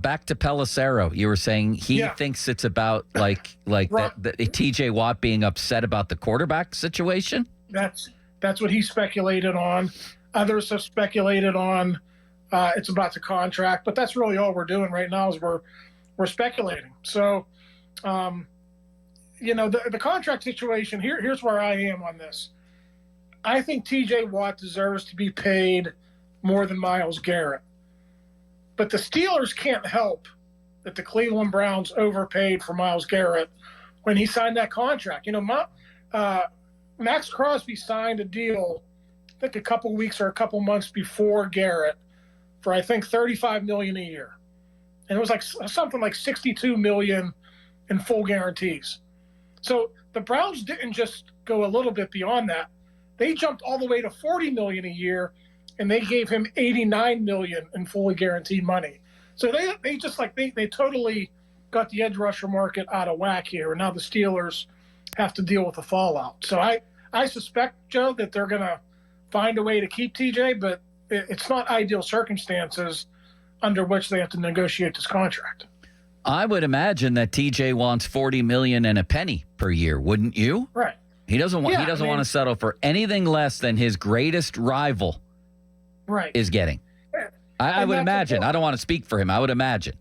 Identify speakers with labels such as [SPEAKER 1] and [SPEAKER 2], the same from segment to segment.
[SPEAKER 1] Back to Pelissero. You were saying he thinks it's about like
[SPEAKER 2] Right.
[SPEAKER 1] the T.J. Watt being upset about the quarterback situation.
[SPEAKER 2] That's what he speculated on. Others have speculated on it's about the contract, but that's really all we're doing right now is we're speculating. So, the contract situation, here's where I am on this. I think T.J. Watt deserves to be paid more than Myles Garrett. But the Steelers can't help that the Cleveland Browns overpaid for Myles Garrett when he signed that contract. Max Crosby signed a deal, I think a couple weeks or a couple months before Garrett, for I think $35 million a year, and it was like something like $62 million in full guarantees. So the Browns didn't just go a little bit beyond that; they jumped all the way to $40 million a year, and they gave him $89 million in fully guaranteed money. So they totally got the edge rusher market out of whack here, and now the Steelers have to deal with the fallout. So I suspect, Joe, that they're going to find a way to keep TJ, but it's not ideal circumstances under which they have to negotiate this contract.
[SPEAKER 1] I would imagine that TJ wants $40 million and a penny per year, wouldn't you?
[SPEAKER 2] Right.
[SPEAKER 1] He doesn't want want to settle for anything less than his greatest rival is getting. I would imagine. Important. I don't want to speak for him. I would imagine.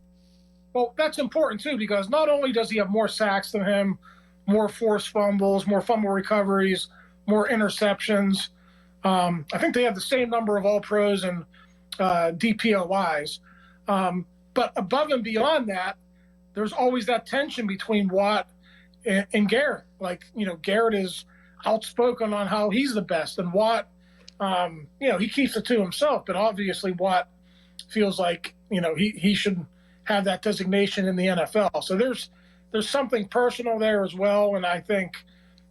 [SPEAKER 2] Well, that's important, too, because not only does he have more sacks than him, more forced fumbles, more fumble recoveries, more interceptions. I think they have the same number of All-Pros and DPOYs. But above and beyond that, there's always that tension between Watt and Garrett. Garrett is outspoken on how he's the best, and Watt, he keeps it to himself. But obviously, Watt feels like he should have that designation in the NFL. So there's something personal there as well, and I think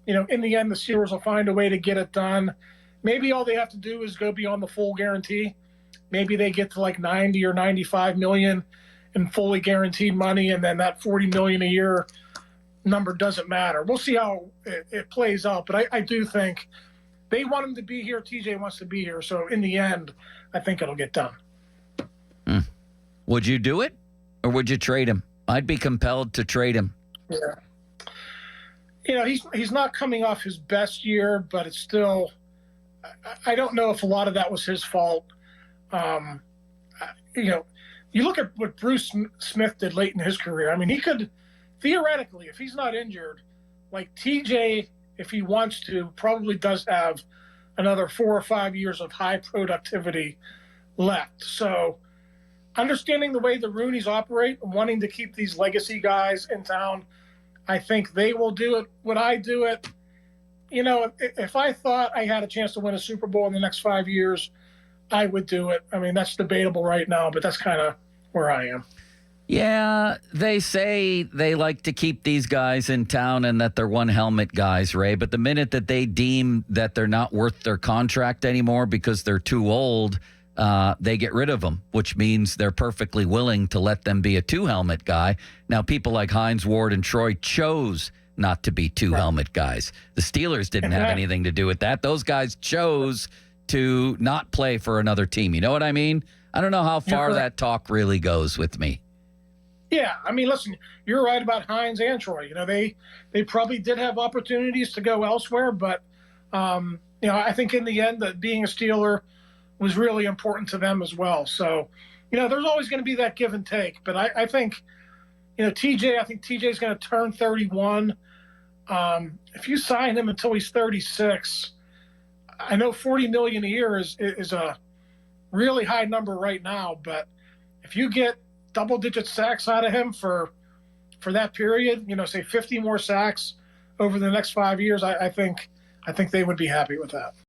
[SPEAKER 2] in the end the Steelers will find a way to get it done. Maybe all they have to do is go beyond the full guarantee. Maybe they get to like 90 or 95 million in fully guaranteed money, and then that 40 million a year number doesn't matter. We'll see how it plays out, but I do think they want him to be here. TJ wants to be here, so in the end, I think it'll get done.
[SPEAKER 1] Would you do it, or would you trade him? I'd be compelled to trade him.
[SPEAKER 2] Yeah. He's not coming off his best year, but it's still – I don't know if a lot of that was his fault. You look at what Bruce Smith did late in his career. I mean, he could theoretically, if he's not injured, like TJ, if he wants to, probably does have another 4 or 5 years of high productivity left. So understanding the way the Rooneys operate, wanting to keep these legacy guys in town, I think they will do it. Would I do it? If I thought I had a chance to win a Super Bowl in the next 5 years, I would do it. I mean, that's debatable right now, but that's kind of where I am.
[SPEAKER 1] Yeah, they say they like to keep these guys in town and that they're one helmet guys, Ray. But the minute that they deem that they're not worth their contract anymore because they're too old, they get rid of them, which means they're perfectly willing to let them be a two-helmet guy. Now, people like Hines Ward and Troy chose not to be two-helmet guys. The Steelers didn't have anything to do with that. Those guys chose to not play for another team. You know what I mean? I don't know how far that talk really goes with me.
[SPEAKER 2] Yeah, I mean, listen, you're right about Hines and Troy. They probably did have opportunities to go elsewhere, but I think in the end that being a Steeler was really important to them as well. So, there's always going to be that give and take. But I think, TJ, I think TJ's going to turn 31. If you sign him until he's 36, I know $40 million a year is a really high number right now, but if you get double-digit sacks out of him for that period, say 50 more sacks over the next 5 years, I think they would be happy with that.